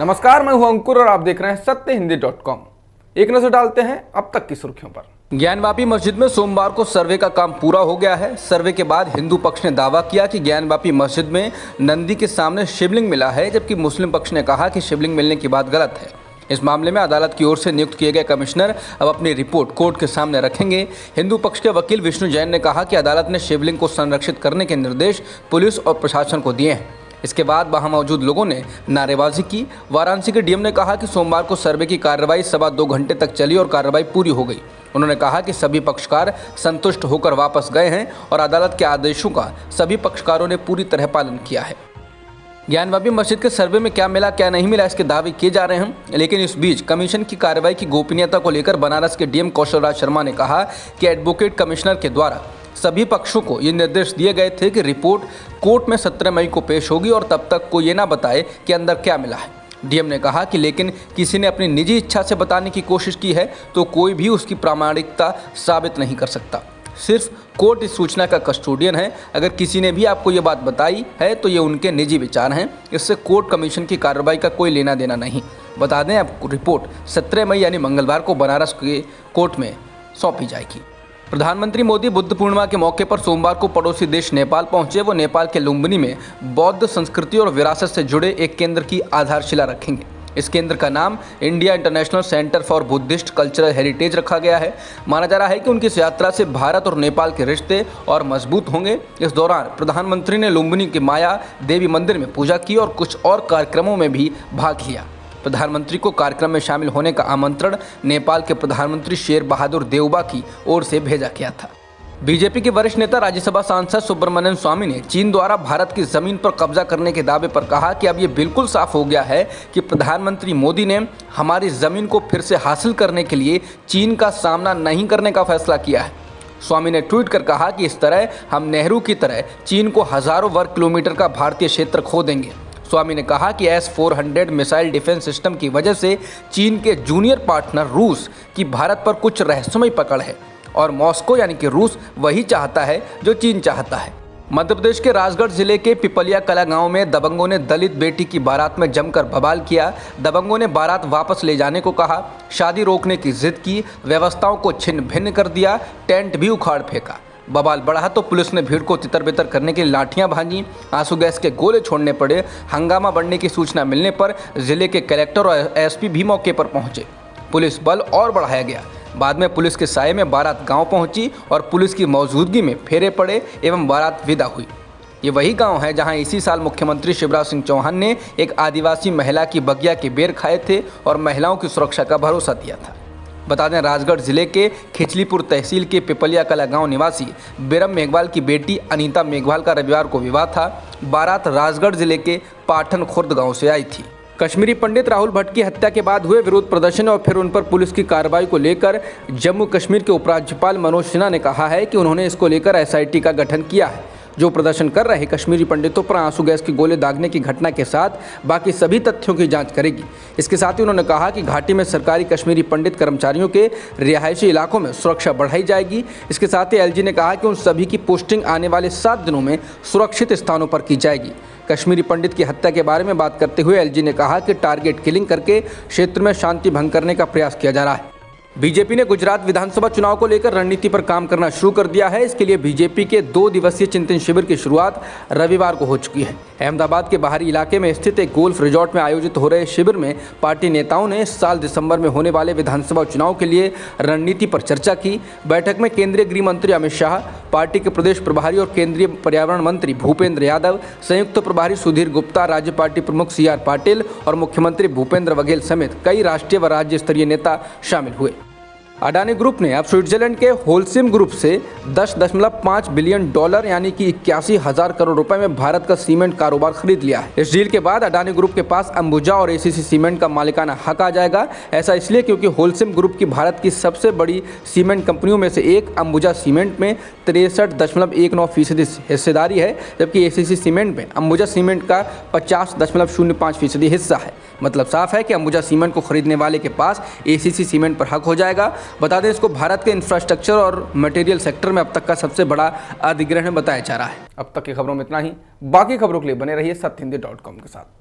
नमस्कार, मैं हूं अंकुर और आप देख रहे हैं सत्यहिंदी.com। एक नजर डालते हैं अब तक की सुर्खियों पर। ज्ञानवापी मस्जिद में सोमवार को सर्वे का काम पूरा हो गया है। सर्वे के बाद हिंदू पक्ष ने दावा किया कि ज्ञानवापी मस्जिद में नंदी के सामने शिवलिंग मिला है, जबकि मुस्लिम पक्ष ने कहा कि शिवलिंग मिलने की बात गलत है। इस मामले में अदालत की ओर से नियुक्त किए गए कमिश्नर अब अपनी रिपोर्ट कोर्ट के सामने रखेंगे। हिंदू पक्ष के वकील विष्णु जैन ने कहा कि अदालत ने शिवलिंग को संरक्षित करने के निर्देश पुलिस और प्रशासन को दिए हैं। इसके बाद वहां मौजूद लोगों ने नारेबाजी की। वाराणसी के डीएम ने कहा कि सोमवार को सर्वे की कार्रवाई 2.25 घंटे तक चली और कार्रवाई पूरी हो गई। उन्होंने कहा कि सभी पक्षकार संतुष्ट होकर वापस गए हैं और अदालत के आदेशों का सभी पक्षकारों ने पूरी तरह पालन किया है। ज्ञानवापी मस्जिद के सर्वे में क्या मिला क्या नहीं मिला इसके दावे किए जा रहे हैं, लेकिन इस बीच कमीशन की कार्रवाई की गोपनीयता को लेकर बनारस के डीएम कौशल राज शर्मा ने कहा कि एडवोकेट कमिश्नर के द्वारा सभी पक्षों को ये निर्देश दिए गए थे कि रिपोर्ट कोर्ट में 17 मई को पेश होगी और तब तक कोई ये ना बताए कि अंदर क्या मिला है। डीएम ने कहा कि लेकिन किसी ने अपनी निजी इच्छा से बताने की कोशिश की है तो कोई भी उसकी प्रामाणिकता साबित नहीं कर सकता। सिर्फ कोर्ट इस सूचना का कस्टोडियन है। अगर किसी ने भी आपको ये बात बताई है तो ये उनके निजी विचार हैं। इससे कोर्ट कमीशन की कार्रवाई का कोई लेना देना नहीं। बता दें, अब रिपोर्ट 17 मई यानी मंगलवार को बनारस के कोर्ट में सौंपी जाएगी। प्रधानमंत्री मोदी बुद्ध पूर्णिमा के मौके पर सोमवार को पड़ोसी देश नेपाल पहुंचे। वो नेपाल के लुम्बिनी में बौद्ध संस्कृति और विरासत से जुड़े एक केंद्र की आधारशिला रखेंगे। इस केंद्र का नाम India international centre for Buddhist cultural heritage रखा गया है। माना जा रहा है कि उनकी इस यात्रा से भारत और नेपाल के रिश्ते और मजबूत होंगे। इस दौरान प्रधानमंत्री ने लुम्बिनी के माया देवी मंदिर में पूजा की और कुछ और कार्यक्रमों में भी भाग लिया। प्रधानमंत्री को कार्यक्रम में शामिल होने का आमंत्रण नेपाल के प्रधानमंत्री शेर बहादुर देउबा की ओर से भेजा गया था। बीजेपी के वरिष्ठ नेता राज्यसभा सांसद सुब्रमण्यम स्वामी ने चीन द्वारा भारत की जमीन पर कब्जा करने के दावे पर कहा कि अब ये बिल्कुल साफ हो गया है कि प्रधानमंत्री मोदी ने हमारी जमीन को फिर से हासिल करने के लिए चीन का सामना नहीं करने का फैसला किया है। स्वामी ने ट्वीट कर कहा कि इस तरह हम नेहरू की तरह चीन को हजारों वर्ग किलोमीटर का भारतीय क्षेत्र खो देंगे। स्वामी ने कहा कि S-400 मिसाइल डिफेंस सिस्टम की वजह से चीन के जूनियर पार्टनर रूस की भारत पर कुछ रहस्यमय पकड़ है और मॉस्को यानी कि रूस वही चाहता है जो चीन चाहता है। मध्य प्रदेश के राजगढ़ जिले के पिपलिया कला गांव में दबंगों ने दलित बेटी की बारात में जमकर बवाल किया। दबंगों ने बारात वापस ले जाने को कहा, शादी रोकने की जिद की, व्यवस्थाओं को छिन्न भिन्न कर दिया, टेंट भी उखाड़ फेंका। बवाल बढ़ा तो पुलिस ने भीड़ को तितर बितर करने के लिए लाठियां भांजी, आंसू गैस के गोले छोड़ने पड़े। हंगामा बढ़ने की सूचना मिलने पर जिले के कलेक्टर और एसपी भी मौके पर पहुंचे। पुलिस बल और बढ़ाया गया। बाद में पुलिस के साये में बारात गांव पहुंची और पुलिस की मौजूदगी में फेरे पड़े एवं बारात विदा हुई। ये वही गांव है जहां इसी साल मुख्यमंत्री शिवराज सिंह चौहान ने एक आदिवासी महिला की बगिया के बेर खाए थे और महिलाओं की सुरक्षा का भरोसा दिया था। बता दें, राजगढ़ जिले के खिचलीपुर तहसील के पिपलिया कला गांव निवासी बिरम मेघवाल की बेटी अनीता मेघवाल का रविवार को विवाह था। बारात राजगढ़ जिले के पाठन खुर्द गांव से आई थी। कश्मीरी पंडित राहुल भट्ट की हत्या के बाद हुए विरोध प्रदर्शन और फिर उन पर पुलिस की कार्रवाई को लेकर जम्मू कश्मीर के उपराज्यपाल मनोज सिन्हा ने कहा है कि उन्होंने इसको लेकर एसआईटी का गठन किया है, जो प्रदर्शन कर रहे कश्मीरी पंडितों पर आंसू गैस के गोले दागने की घटना के साथ बाकी सभी तथ्यों की जांच करेगी। इसके साथ ही उन्होंने कहा कि घाटी में सरकारी कश्मीरी पंडित कर्मचारियों के रिहायशी इलाकों में सुरक्षा बढ़ाई जाएगी। इसके साथ ही एलजी ने कहा कि उन सभी की पोस्टिंग आने वाले 7 दिनों में सुरक्षित स्थानों पर की जाएगी। कश्मीरी पंडित की हत्या के बारे में बात करते हुए एलजी ने कहा कि टारगेट किलिंग करके क्षेत्र में शांति भंग करने का प्रयास किया जा रहा है। बीजेपी ने गुजरात विधानसभा चुनाव को लेकर रणनीति पर काम करना शुरू कर दिया है। इसके लिए बीजेपी के 2 दिवसीय चिंतन शिविर की शुरुआत रविवार को हो चुकी है। अहमदाबाद के बाहरी इलाके में स्थित एक गोल्फ रिजॉर्ट में आयोजित हो रहे शिविर में पार्टी नेताओं ने इस साल दिसंबर में होने वाले विधानसभा चुनाव के लिए रणनीति पर चर्चा की। बैठक में केंद्रीय गृह मंत्री अमित शाह, पार्टी के प्रदेश प्रभारी और केंद्रीय पर्यावरण मंत्री भूपेंद्र यादव, संयुक्त प्रभारी सुधीर गुप्ता, राज्य पार्टी प्रमुख CR पाटिल और मुख्यमंत्री भूपेंद्र बघेल समेत कई राष्ट्रीय व राज्य स्तरीय नेता शामिल हुए। अडानी ग्रुप ने अब स्विट्जरलैंड के होलसिम ग्रुप से $10.5 बिलियन यानी कि 81,000 करोड़ रुपए में भारत का सीमेंट कारोबार खरीद लिया है। इस डील के बाद अडानी ग्रुप के पास अंबुजा और ACC सीमेंट का मालिकाना हक आ जाएगा। ऐसा इसलिए क्योंकि होलसिम ग्रुप की भारत की सबसे बड़ी सीमेंट कंपनियों में से एक अंबुजा सीमेंट में 63.19% हिस्सेदारी है, जबकि ACC सीमेंट में अंबुजा सीमेंट का 50.05% हिस्सा है। मतलब साफ है कि अंबुजा सीमेंट को खरीदने वाले के पास ACC सीमेंट पर हक हो जाएगा। बता दें, इसको भारत के इंफ्रास्ट्रक्चर और मटेरियल सेक्टर में अब तक का सबसे बड़ा अधिग्रहण बताया जा रहा है। अब तक की खबरों में इतना ही। बाकी खबरों के लिए बने रहिए सत्यहिंदी.com के साथ।